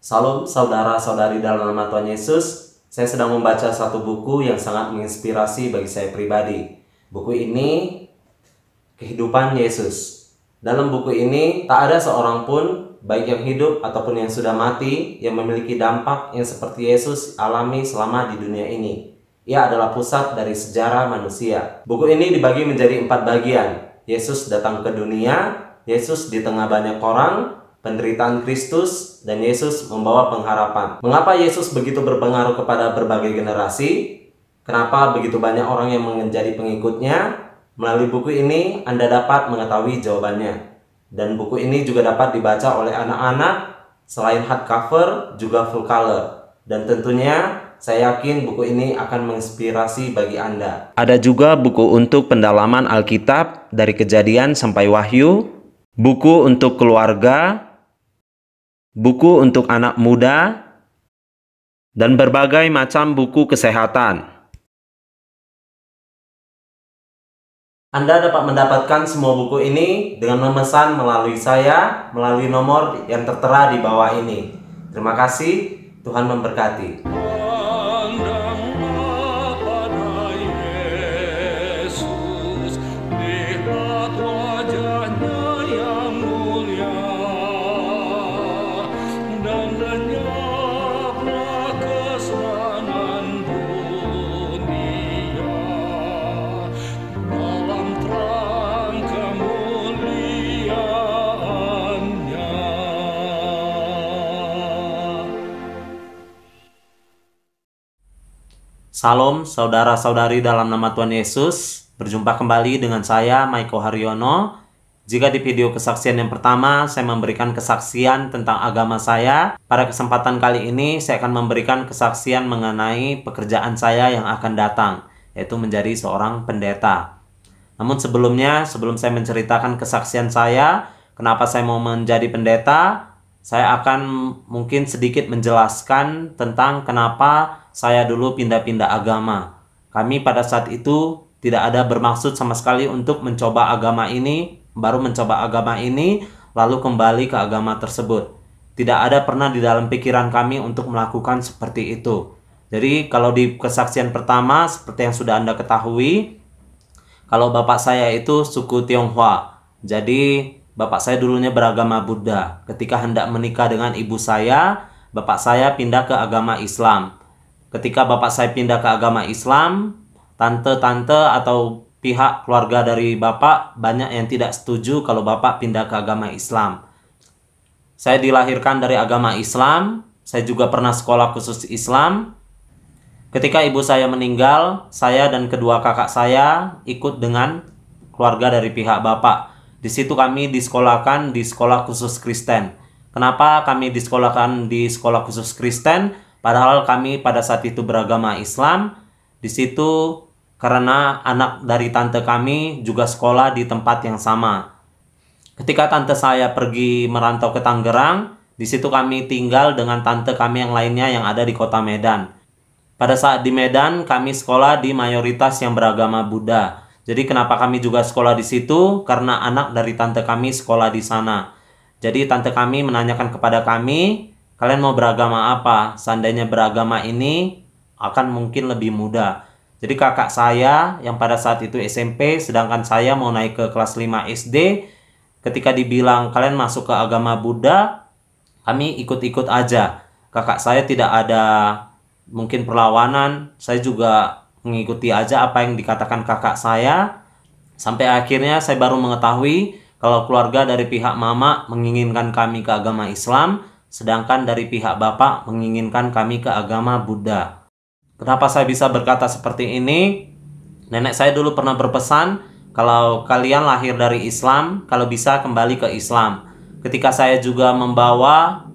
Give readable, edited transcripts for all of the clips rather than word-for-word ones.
Salam saudara-saudari dalam nama Tuhan Yesus. Saya sedang membaca satu buku yang sangat menginspirasi bagi saya pribadi. Buku ini Kehidupan Yesus. Dalam buku ini tak ada seorang pun, baik yang hidup ataupun yang sudah mati, yang memiliki dampak yang seperti Yesus alami selama di dunia ini. Ia adalah pusat dari sejarah manusia. Buku ini dibagi menjadi 4 bagian. Yesus datang ke dunia, Yesus di tengah banyak orang, penderitaan Kristus, dan Yesus membawa pengharapan. Mengapa Yesus begitu berpengaruh kepada berbagai generasi? Kenapa begitu banyak orang yang menjadi pengikutnya? Melalui buku ini Anda dapat mengetahui jawabannya. Dan buku ini juga dapat dibaca oleh anak-anak, selain hardcover juga full color. Dan tentunya saya yakin buku ini akan menginspirasi bagi Anda. Ada juga buku untuk pendalaman Alkitab dari Kejadian sampai Wahyu, buku untuk keluarga, buku untuk anak muda, dan berbagai macam buku kesehatan. Anda dapat mendapatkan semua buku ini dengan memesan melalui saya, melalui nomor yang tertera di bawah ini. Terima kasih, Tuhan memberkati. Salam saudara-saudari dalam nama Tuhan Yesus. Berjumpa kembali dengan saya, Maiko Haryono. Jika di video kesaksian yang pertama saya memberikan kesaksian tentang agama saya, pada kesempatan kali ini saya akan memberikan kesaksian mengenai pekerjaan saya yang akan datang, yaitu menjadi seorang pendeta. Namun sebelumnya, sebelum saya menceritakan kesaksian saya, kenapa saya mau menjadi pendeta, saya akan mungkin sedikit menjelaskan tentang kenapa saya dulu pindah-pindah agama. Kami pada saat itu tidak ada bermaksud sama sekali untuk mencoba agama ini, baru mencoba agama ini, lalu kembali ke agama tersebut. Tidak ada pernah di dalam pikiran kami untuk melakukan seperti itu. Jadi kalau di kesaksian pertama, seperti yang sudah Anda ketahui, kalau bapak saya itu suku Tionghoa. Jadi bapak saya dulunya beragama Buddha. Ketika hendak menikah dengan ibu saya, bapak saya pindah ke agama Islam. Ketika bapak saya pindah ke agama Islam, tante-tante atau pihak keluarga dari bapak banyak yang tidak setuju kalau bapak pindah ke agama Islam. Saya dilahirkan dari agama Islam, saya juga pernah sekolah khusus Islam. Ketika ibu saya meninggal, saya dan kedua kakak saya ikut dengan keluarga dari pihak bapak. Di situ kami disekolahkan di sekolah khusus Kristen. Kenapa kami disekolahkan di sekolah khusus Kristen? Padahal kami pada saat itu beragama Islam. Di situ karena anak dari tante kami juga sekolah di tempat yang sama. Ketika tante saya pergi merantau ke Tangerang, di situ kami tinggal dengan tante kami yang lainnya yang ada di kota Medan. Pada saat di Medan, kami sekolah di mayoritas yang beragama Buddha. Jadi kenapa kami juga sekolah di situ? Karena anak dari tante kami sekolah di sana. Jadi tante kami menanyakan kepada kami, kalian mau beragama apa? Seandainya beragama ini akan mungkin lebih mudah. Jadi kakak saya yang pada saat itu SMP, sedangkan saya mau naik ke kelas 5 SD, ketika dibilang kalian masuk ke agama Buddha, kami ikut-ikut aja. Kakak saya tidak ada mungkin perlawanan, saya juga mengikuti aja apa yang dikatakan kakak saya. Sampai akhirnya saya baru mengetahui kalau keluarga dari pihak mama menginginkan kami ke agama Islam, sedangkan dari pihak bapak menginginkan kami ke agama Buddha. Kenapa saya bisa berkata seperti ini? Nenek saya dulu pernah berpesan, kalau kalian lahir dari Islam, kalau bisa kembali ke Islam. Ketika saya juga membawa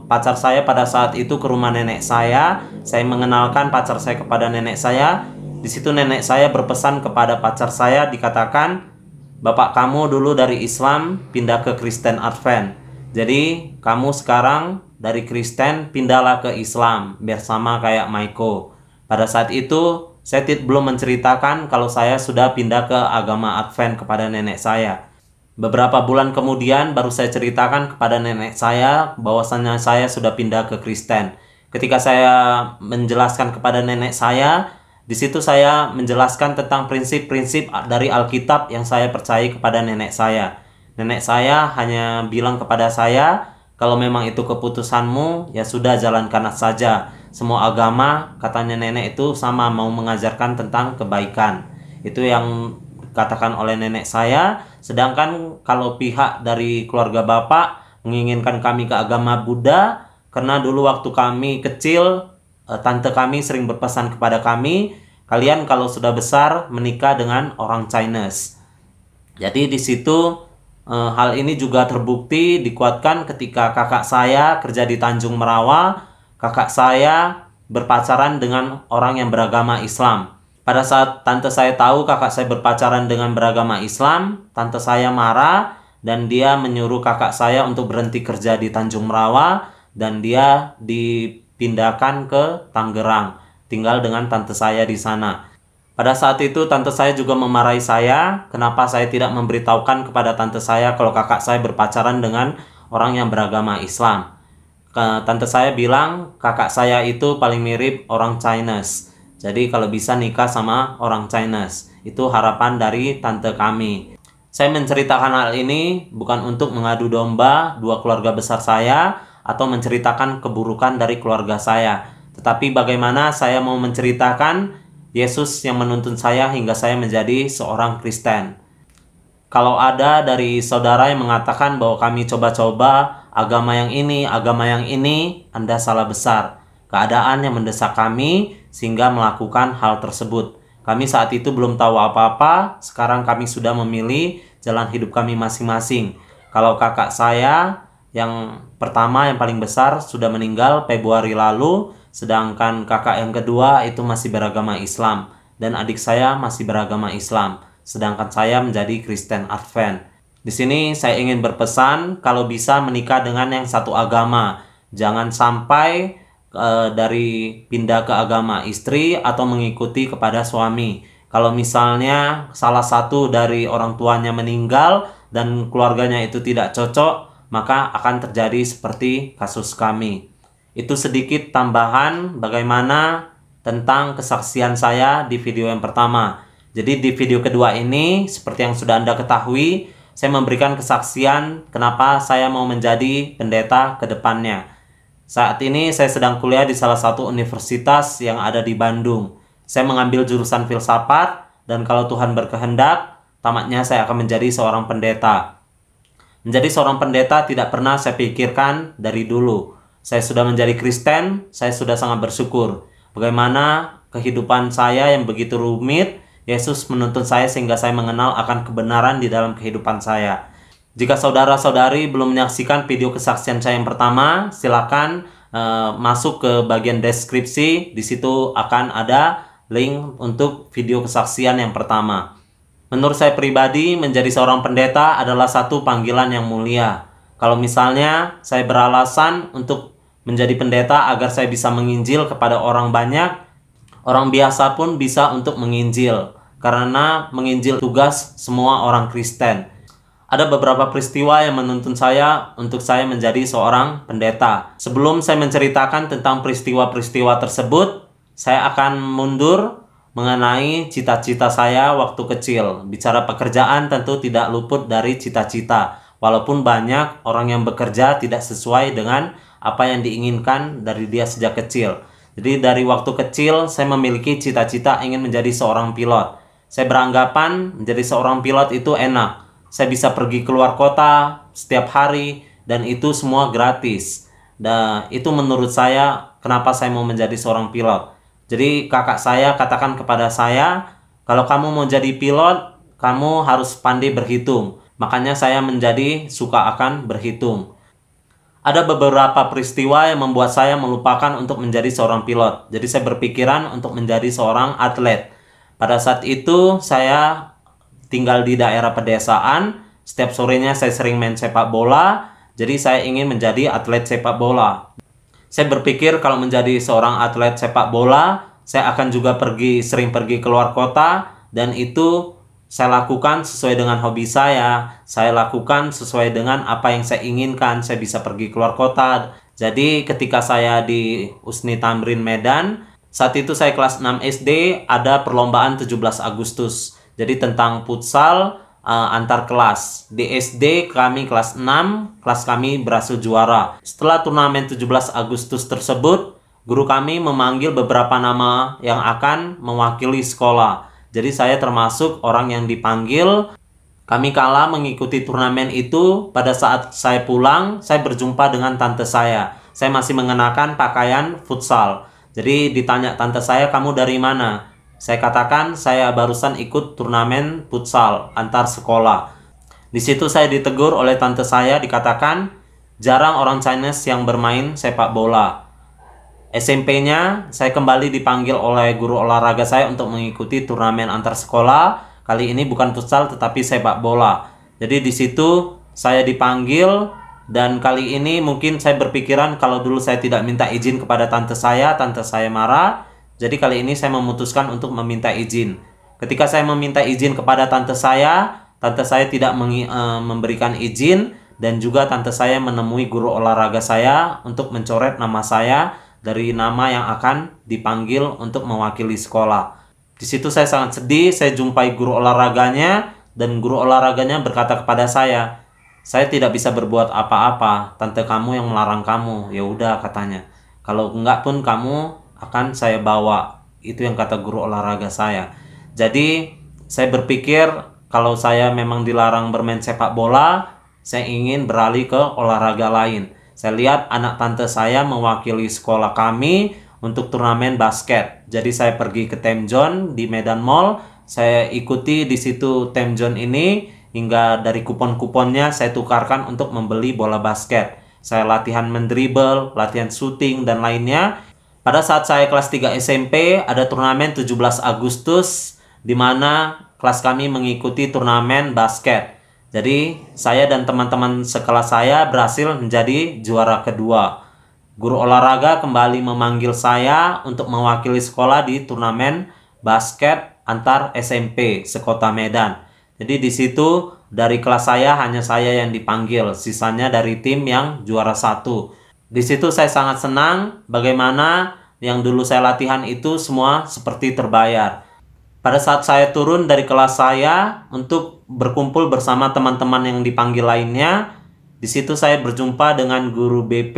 pacar saya pada saat itu ke rumah nenek saya mengenalkan pacar saya kepada nenek saya. Di situ nenek saya berpesan kepada pacar saya, dikatakan, bapak kamu dulu dari Islam pindah ke Kristen Advent. Jadi kamu sekarang dari Kristen pindahlah ke Islam biar sama kayak Maiko. Pada saat itu saya belum menceritakan kalau saya sudah pindah ke agama Advent kepada nenek saya. Beberapa bulan kemudian baru saya ceritakan kepada nenek saya bahwasannya saya sudah pindah ke Kristen. Ketika saya menjelaskan kepada nenek saya, di situ saya menjelaskan tentang prinsip-prinsip dari Alkitab yang saya percaya kepada nenek saya. Nenek saya hanya bilang kepada saya, kalau memang itu keputusanmu, ya sudah jalankan saja. Semua agama, katanya nenek itu sama mau mengajarkan tentang kebaikan. Itu yang katakan oleh nenek saya. Sedangkan kalau pihak dari keluarga bapak menginginkan kami ke agama Buddha, karena dulu waktu kami kecil, tante kami sering berpesan kepada kami, kalian kalau sudah besar menikah dengan orang Chinese. Jadi di situ hal ini juga terbukti dikuatkan ketika kakak saya kerja di Tanjung Merawa. Kakak saya berpacaran dengan orang yang beragama Islam. Pada saat tante saya tahu kakak saya berpacaran dengan beragama Islam, tante saya marah dan dia menyuruh kakak saya untuk berhenti kerja di Tanjung Merawa dan dia dipindahkan ke Tangerang, tinggal dengan tante saya di sana. Pada saat itu tante saya juga memarahi saya, kenapa saya tidak memberitahukan kepada tante saya kalau kakak saya berpacaran dengan orang yang beragama Islam. Tante saya bilang kakak saya itu paling mirip orang Chinese. Jadi kalau bisa nikah sama orang Chinese, itu harapan dari tante kami. Saya menceritakan hal ini bukan untuk mengadu domba dua keluarga besar saya atau menceritakan keburukan dari keluarga saya, tetapi bagaimana saya mau menceritakan Yesus yang menuntun saya hingga saya menjadi seorang Kristen. Kalau ada dari saudara yang mengatakan bahwa kami coba-coba agama yang ini, Anda salah besar. Keadaan yang mendesak kami sehingga melakukan hal tersebut. Kami saat itu belum tahu apa-apa, sekarang kami sudah memilih jalan hidup kami masing-masing. Kalau kakak saya yang pertama, yang paling besar, sudah meninggal Februari lalu, sedangkan kakak yang kedua itu masih beragama Islam, dan adik saya masih beragama Islam, sedangkan saya menjadi Kristen Advent. Di sini saya ingin berpesan, kalau bisa menikah dengan yang satu agama. Jangan sampai dari pindah ke agama istri atau mengikuti kepada suami. Kalau misalnya salah satu dari orang tuanya meninggal dan keluarganya itu tidak cocok, maka akan terjadi seperti kasus kami. Itu sedikit tambahan bagaimana tentang kesaksian saya di video yang pertama. Jadi di video kedua ini, seperti yang sudah Anda ketahui, saya memberikan kesaksian kenapa saya mau menjadi pendeta ke depannya. Saat ini saya sedang kuliah di salah satu universitas yang ada di Bandung. Saya mengambil jurusan filsafat dan kalau Tuhan berkehendak, tamatnya saya akan menjadi seorang pendeta. Menjadi seorang pendeta tidak pernah saya pikirkan dari dulu. Saya sudah menjadi Kristen, saya sudah sangat bersyukur. Bagaimana kehidupan saya yang begitu rumit, Yesus menuntun saya sehingga saya mengenal akan kebenaran di dalam kehidupan saya. Jika saudara-saudari belum menyaksikan video kesaksian saya yang pertama, silakan masuk ke bagian deskripsi. Di situ akan ada link untuk video kesaksian yang pertama. Menurut saya pribadi, menjadi seorang pendeta adalah satu panggilan yang mulia. Kalau misalnya saya beralasan untuk menjadi pendeta agar saya bisa menginjil kepada orang banyak, orang biasa pun bisa untuk menginjil. Karena menginjil tugas semua orang Kristen. Ada beberapa peristiwa yang menuntun saya untuk saya menjadi seorang pendeta. Sebelum saya menceritakan tentang peristiwa-peristiwa tersebut, saya akan mundur mengenai cita-cita saya waktu kecil. Bicara pekerjaan tentu tidak luput dari cita-cita. Walaupun banyak orang yang bekerja tidak sesuai dengan apa yang diinginkan dari dia sejak kecil. Jadi dari waktu kecil saya memiliki cita-cita ingin menjadi seorang pilot. Saya beranggapan menjadi seorang pilot itu enak. Saya bisa pergi keluar kota setiap hari dan itu semua gratis. Dan itu menurut saya kenapa saya mau menjadi seorang pilot. Jadi kakak saya katakan kepada saya, kalau kamu mau jadi pilot, kamu harus pandai berhitung. Makanya saya menjadi suka akan berhitung. Ada beberapa peristiwa yang membuat saya melupakan untuk menjadi seorang pilot. Jadi saya berpikiran untuk menjadi seorang atlet. Pada saat itu saya tinggal di daerah pedesaan, setiap sorenya saya sering main sepak bola, jadi saya ingin menjadi atlet sepak bola. Saya berpikir kalau menjadi seorang atlet sepak bola, saya akan juga sering pergi keluar kota, dan itu saya lakukan sesuai dengan hobi saya lakukan sesuai dengan apa yang saya inginkan, saya bisa pergi keluar kota. Jadi ketika saya di Usni Tamrin Medan, saat itu saya kelas 6 SD, ada perlombaan 17 Agustus. Jadi tentang futsal antar kelas. Di SD kami kelas 6, kelas kami berhasil juara. Setelah turnamen 17 Agustus tersebut, guru kami memanggil beberapa nama yang akan mewakili sekolah. Jadi saya termasuk orang yang dipanggil. Kami kala mengikuti turnamen itu. Pada saat saya pulang, saya berjumpa dengan tante saya. Saya masih mengenakan pakaian futsal. Jadi ditanya tante saya, "Kamu dari mana?" Saya katakan, "Saya barusan ikut turnamen futsal antar sekolah." Di situ saya ditegur oleh tante saya, dikatakan, "Jarang orang Chinese yang bermain sepak bola." SMP-nya, saya kembali dipanggil oleh guru olahraga saya untuk mengikuti turnamen antar sekolah. Kali ini bukan futsal tetapi sepak bola. Jadi di situ saya dipanggil, dan kali ini mungkin saya berpikiran kalau dulu saya tidak minta izin kepada tante saya marah. Jadi kali ini saya memutuskan untuk meminta izin. Ketika saya meminta izin kepada tante saya tidak memberikan izin, dan juga tante saya menemui guru olahraga saya untuk mencoret nama saya dari nama yang akan dipanggil untuk mewakili sekolah. Di situ saya sangat sedih. Saya jumpai guru olahraganya, dan guru olahraganya berkata kepada saya tidak bisa berbuat apa-apa, tante kamu yang melarang kamu. Ya udah, katanya, kalau enggak pun kamu akan saya bawa. Itu yang kata guru olahraga saya. Jadi saya berpikir kalau saya memang dilarang bermain sepak bola, saya ingin beralih ke olahraga lain. Saya lihat anak tante saya mewakili sekolah kami untuk turnamen basket. Jadi saya pergi ke Temjon di Medan Mall. Saya ikuti di situ Temjon ini hingga dari kupon-kuponnya saya tukarkan untuk membeli bola basket. Saya latihan mendribble, latihan shooting, dan lainnya. Pada saat saya kelas 3 SMP, ada turnamen 17 Agustus di mana kelas kami mengikuti turnamen basket. Jadi saya dan teman-teman sekelas saya berhasil menjadi juara kedua. Guru olahraga kembali memanggil saya untuk mewakili sekolah di turnamen basket antar SMP sekota Medan. Jadi di situ dari kelas saya hanya saya yang dipanggil, sisanya dari tim yang juara 1. Di situ saya sangat senang bagaimana yang dulu saya latihan itu semua seperti terbayar. Pada saat saya turun dari kelas saya untuk berkumpul bersama teman-teman yang dipanggil lainnya, di situ saya berjumpa dengan guru BP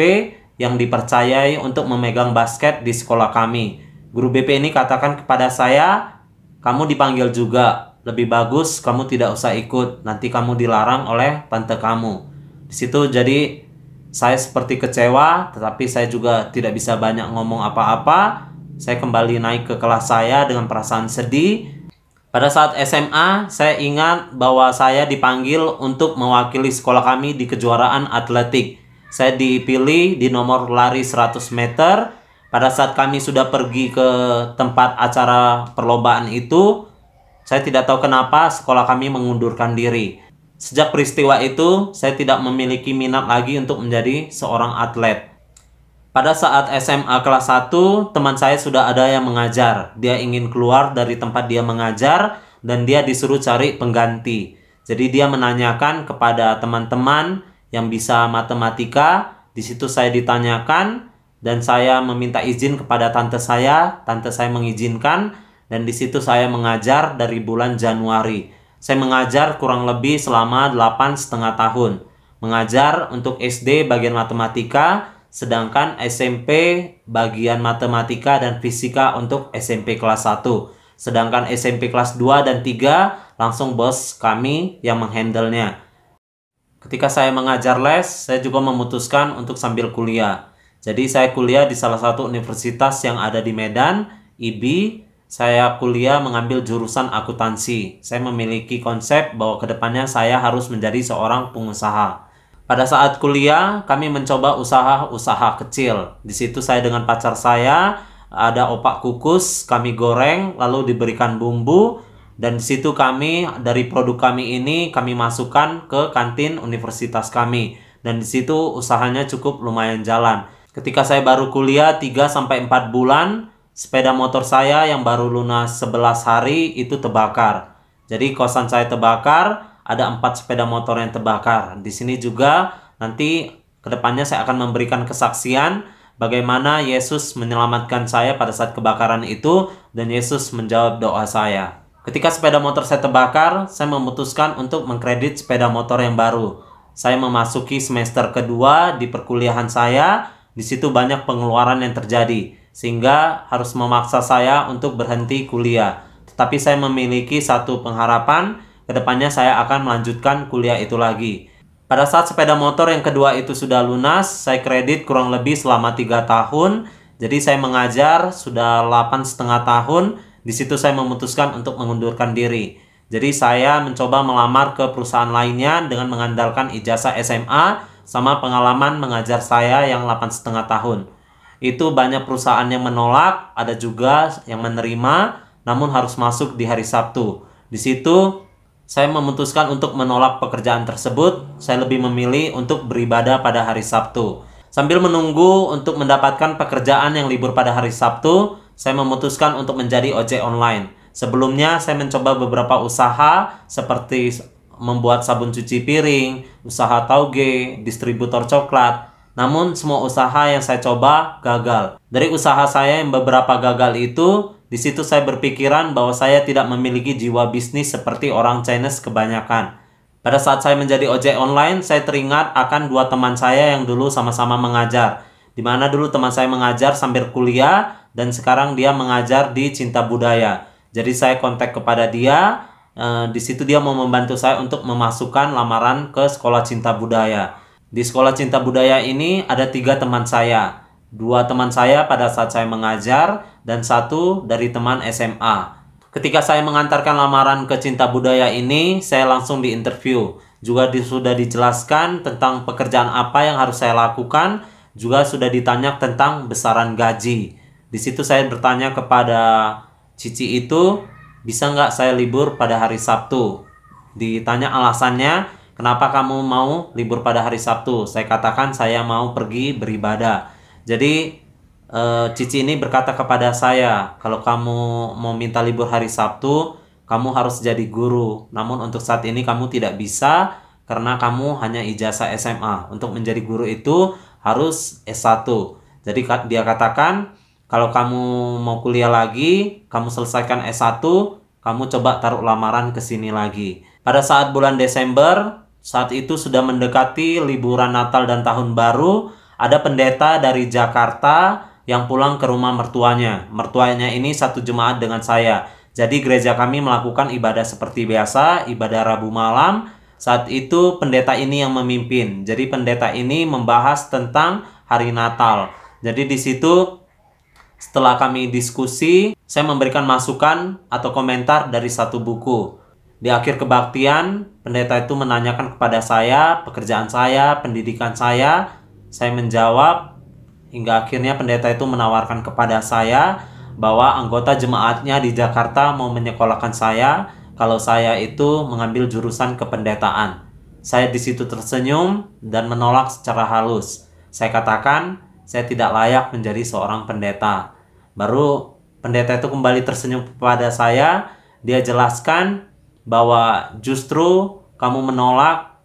yang dipercayai untuk memegang basket di sekolah kami. Guru BP ini katakan kepada saya, "Kamu dipanggil juga, lebih bagus kamu tidak usah ikut, nanti kamu dilarang oleh tante kamu." Di situ jadi saya seperti kecewa, tetapi saya juga tidak bisa banyak ngomong apa-apa. Saya kembali naik ke kelas saya dengan perasaan sedih. Pada saat SMA, saya ingat bahwa saya dipanggil untuk mewakili sekolah kami di kejuaraan atletik. Saya dipilih di nomor lari 100 meter. Pada saat kami sudah pergi ke tempat acara perlombaan itu, saya tidak tahu kenapa sekolah kami mengundurkan diri. Sejak peristiwa itu, saya tidak memiliki minat lagi untuk menjadi seorang atlet. Pada saat SMA kelas 1, teman saya sudah ada yang mengajar. Dia ingin keluar dari tempat dia mengajar dan dia disuruh cari pengganti. Jadi dia menanyakan kepada teman-teman yang bisa matematika. Di situ saya ditanyakan dan saya meminta izin kepada tante saya mengizinkan, dan di situ saya mengajar dari bulan Januari. Saya mengajar kurang lebih selama 8,5 tahun. Mengajar untuk SD bagian matematika, sedangkan SMP bagian matematika dan fisika untuk SMP kelas 1. Sedangkan SMP kelas 2 dan 3 langsung bos kami yang menghandle-nya. Ketika saya mengajar les, saya juga memutuskan untuk sambil kuliah. Jadi saya kuliah di salah satu universitas yang ada di Medan, IB. Saya kuliah mengambil jurusan akuntansi. Saya memiliki konsep bahwa kedepannya saya harus menjadi seorang pengusaha. Pada saat kuliah, kami mencoba usaha-usaha kecil. Di situ saya dengan pacar saya, ada opak kukus, kami goreng, lalu diberikan bumbu. Dan di situ kami, dari produk kami ini, kami masukkan ke kantin universitas kami. Dan di situ usahanya cukup lumayan jalan. Ketika saya baru kuliah 3-4 bulan, sepeda motor saya yang baru lunas 11 hari itu terbakar. Jadi kosan saya terbakar, ada 4 sepeda motor yang terbakar. Di sini juga nanti kedepannya saya akan memberikan kesaksian bagaimana Yesus menyelamatkan saya pada saat kebakaran itu dan Yesus menjawab doa saya. Ketika sepeda motor saya terbakar, saya memutuskan untuk mengkredit sepeda motor yang baru. Saya memasuki semester kedua di perkuliahan saya. Di situ banyak pengeluaran yang terjadi, sehingga harus memaksa saya untuk berhenti kuliah. Tetapi saya memiliki satu pengharapan, kedepannya saya akan melanjutkan kuliah itu lagi. Pada saat sepeda motor yang kedua itu sudah lunas, saya kredit kurang lebih selama 3 tahun. Jadi saya mengajar sudah 8,5 tahun. Di situ saya memutuskan untuk mengundurkan diri. Jadi saya mencoba melamar ke perusahaan lainnya dengan mengandalkan ijazah SMA sama pengalaman mengajar saya yang 8,5 tahun. Itu banyak perusahaan yang menolak, ada juga yang menerima, namun harus masuk di hari Sabtu. Di situ saya memutuskan untuk menolak pekerjaan tersebut. Saya lebih memilih untuk beribadah pada hari Sabtu. Sambil menunggu untuk mendapatkan pekerjaan yang libur pada hari Sabtu, saya memutuskan untuk menjadi ojek online. Sebelumnya saya mencoba beberapa usaha seperti membuat sabun cuci piring, usaha tauge, distributor coklat. Namun semua usaha yang saya coba gagal. Dari usaha saya yang beberapa gagal itu, di situ saya berpikiran bahwa saya tidak memiliki jiwa bisnis seperti orang Chinese kebanyakan. Pada saat saya menjadi ojek online, saya teringat akan 2 teman saya yang dulu sama-sama mengajar. Di mana dulu teman saya mengajar sambil kuliah dan sekarang dia mengajar di Cinta Budaya. Jadi saya kontak kepada dia. Di situ dia mau membantu saya untuk memasukkan lamaran ke Sekolah Cinta Budaya. Di Sekolah Cinta Budaya ini ada 3 teman saya. 2 teman saya pada saat saya mengajar dan 1 dari teman SMA. Ketika saya mengantarkan lamaran ke Cinta Budaya ini, saya langsung diinterview. Juga sudah dijelaskan tentang pekerjaan apa yang harus saya lakukan. Juga sudah ditanya tentang besaran gaji. Di situ saya bertanya kepada Cici itu, bisa nggak saya libur pada hari Sabtu? Ditanya alasannya, kenapa kamu mau libur pada hari Sabtu? Saya katakan saya mau pergi beribadah. Jadi Cici ini berkata kepada saya, kalau kamu mau minta libur hari Sabtu, kamu harus jadi guru. Namun untuk saat ini kamu tidak bisa karena kamu hanya ijazah SMA. Untuk menjadi guru itu harus S1. Jadi dia katakan, kalau kamu mau kuliah lagi, kamu selesaikan S1, kamu coba taruh lamaran ke sini lagi. Pada saat bulan Desember, saat itu sudah mendekati liburan Natal dan Tahun Baru, ada pendeta dari Jakarta yang pulang ke rumah mertuanya. Mertuanya ini satu jemaat dengan saya. Jadi gereja kami melakukan ibadah seperti biasa, ibadah Rabu malam. Saat itu pendeta ini yang memimpin. Jadi pendeta ini membahas tentang hari Natal. Jadi di situ setelah kami diskusi, saya memberikan masukan atau komentar dari satu buku. Di akhir kebaktian, pendeta itu menanyakan kepada saya, pekerjaan saya, pendidikan saya. Saya menjawab, hingga akhirnya pendeta itu menawarkan kepada saya bahwa anggota jemaatnya di Jakarta mau menyekolahkan saya kalau saya itu mengambil jurusan kependetaan. Saya di situ tersenyum dan menolak secara halus. Saya katakan, saya tidak layak menjadi seorang pendeta. Baru pendeta itu kembali tersenyum kepada saya. Dia jelaskan bahwa justru kamu menolak,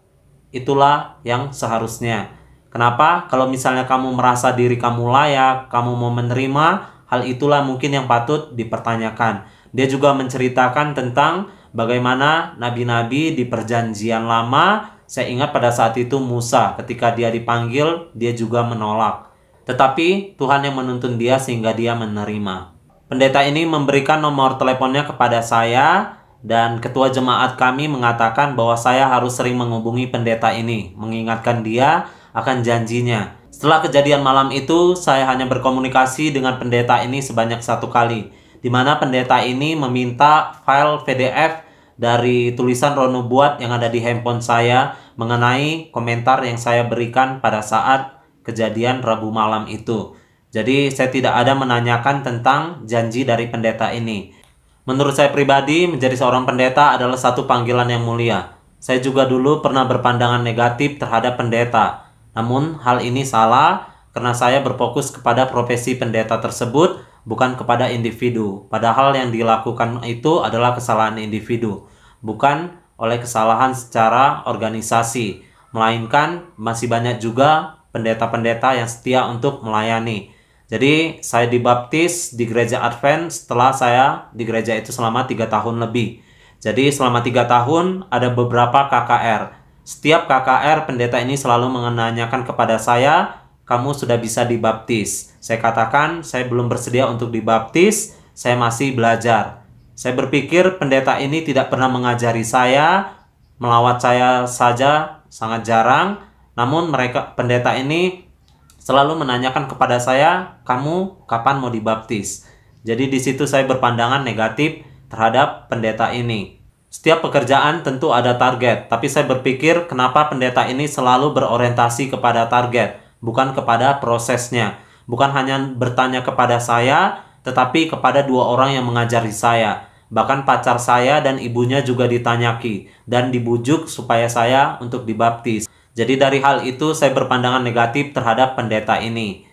itulah yang seharusnya. Kenapa? Kalau misalnya kamu merasa diri kamu layak, kamu mau menerima, hal itulah mungkin yang patut dipertanyakan. Dia juga menceritakan tentang bagaimana nabi-nabi di perjanjian lama. Saya ingat pada saat itu Musa, ketika dia dipanggil, dia juga menolak. Tetapi Tuhan yang menuntun dia sehingga dia menerima. Pendeta ini memberikan nomor teleponnya kepada saya, dan ketua jemaat kami mengatakan bahwa saya harus sering menghubungi pendeta ini, mengingatkan dia akan janjinya. Setelah kejadian malam itu, saya hanya berkomunikasi dengan pendeta ini sebanyak 1 kali, di mana pendeta ini meminta file PDF dari tulisan Roh Nubuat yang ada di handphone saya mengenai komentar yang saya berikan pada saat kejadian Rabu malam itu. Jadi saya tidak ada menanyakan tentang janji dari pendeta ini. Menurut saya pribadi, menjadi seorang pendeta adalah satu panggilan yang mulia. Saya juga dulu pernah berpandangan negatif terhadap pendeta. Namun hal ini salah karena saya berfokus kepada profesi pendeta tersebut, bukan kepada individu. Padahal yang dilakukan itu adalah kesalahan individu. bukan oleh kesalahan secara organisasi, melainkan masih banyak juga pendeta-pendeta yang setia untuk melayani. Jadi saya dibaptis di gereja Advent setelah saya di gereja itu selama 3 tahun lebih. Jadi selama 3 tahun ada beberapa KKR. Setiap KKR pendeta ini selalu menanyakan kepada saya, kamu sudah bisa dibaptis. Saya katakan saya belum bersedia untuk dibaptis, saya masih belajar. Saya berpikir pendeta ini tidak pernah mengajari saya, melawat saya saja sangat jarang. Namun pendeta ini selalu menanyakan kepada saya, kamu kapan mau dibaptis? Jadi di situ saya berpandangan negatif terhadap pendeta ini. Setiap pekerjaan tentu ada target, tapi saya berpikir kenapa pendeta ini selalu berorientasi kepada target, bukan kepada prosesnya. Bukan hanya bertanya kepada saya, tetapi kepada 2 orang yang mengajari saya. Bahkan pacar saya dan ibunya juga ditanyaki dan dibujuk supaya saya untuk dibaptis. Jadi dari hal itu saya berpandangan negatif terhadap pendeta ini.